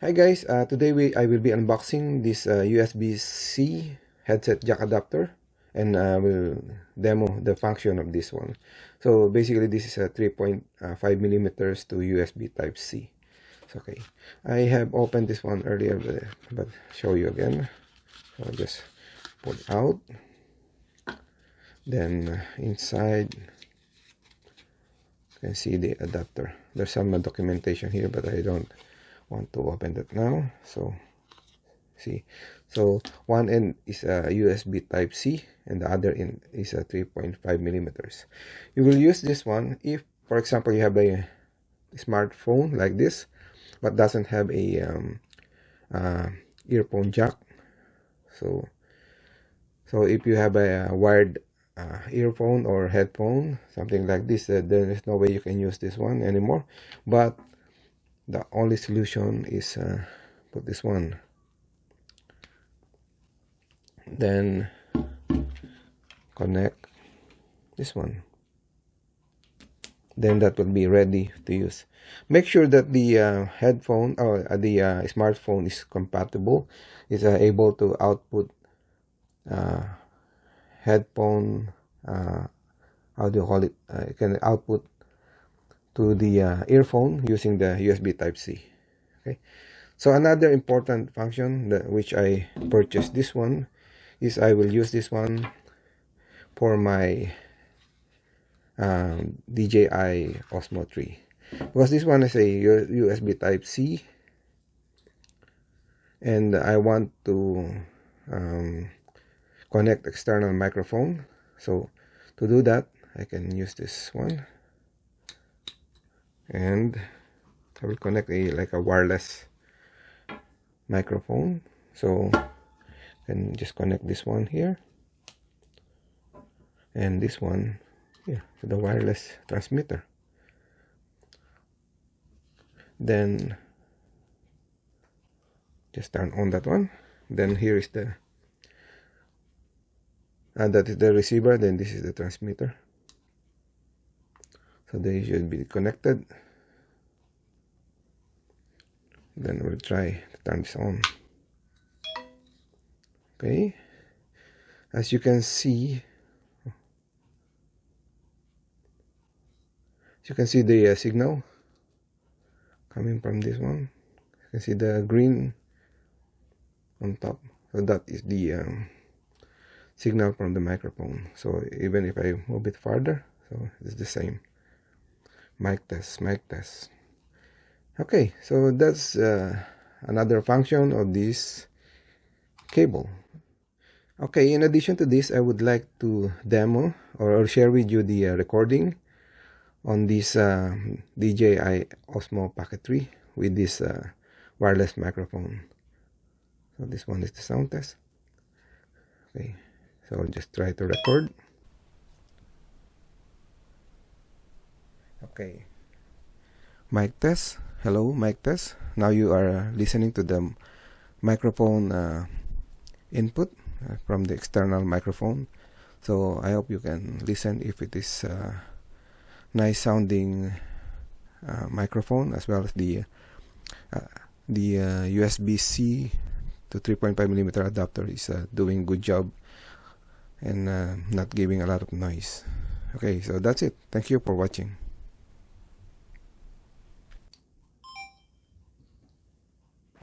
Hi guys, today I will be unboxing this USB-C headset jack adapter, and will demo the function of this one. So basically this is a 3.5 millimeters to USB type C. So, okay, I have opened this one earlier, but show you again. So I'll just pull it out. Then inside you can see the adapter. There's some documentation here, but I don't want to open that now. So see, so one end is a USB type C and the other end is a 3.5 millimeters. You will use this one if, for example, you have a smartphone like this but doesn't have a earphone jack. So if you have a wired earphone or headphone, something like this, there is no way you can use this one anymore. But the only solution is put this one, then connect this one, then that will be ready to use. Make sure that the headphone or the smartphone is compatible, is able to output headphone, how do you call it, it can output to the earphone using the USB type C. Okay, so another important function which I purchased this one is I will use this one for my DJI Osmo 3, because this one is a USB type C and I want to connect external microphone. So to do that, I can use this one and I will connect like a wireless microphone. So I can just connect this one here and this one here to the wireless transmitter. Then just turn on that one. Then here is the that is the receiver, then this is the transmitter. So they should be connected. Then we'll try to turn this on. Okay, as you can see, the signal coming from this one. You can see the green on top, so that is the signal from the microphone. So even if I move it farther, so it's the same. Mic test. Okay, so that's another function of this cable. Okay, in addition to this, I would like to demo or share with you the recording on this DJI Osmo Pocket 3 with this wireless microphone. So this one is the sound test. Okay, so I'll just try to record. Okay, mic test. Hello, mic test. Now you are listening to the microphone input from the external microphone. So I hope you can listen if it is nice sounding microphone, as well as the USB-C to 3.5 millimeter adapter is doing good job and not giving a lot of noise. Okay, so that's it. Thank you for watching.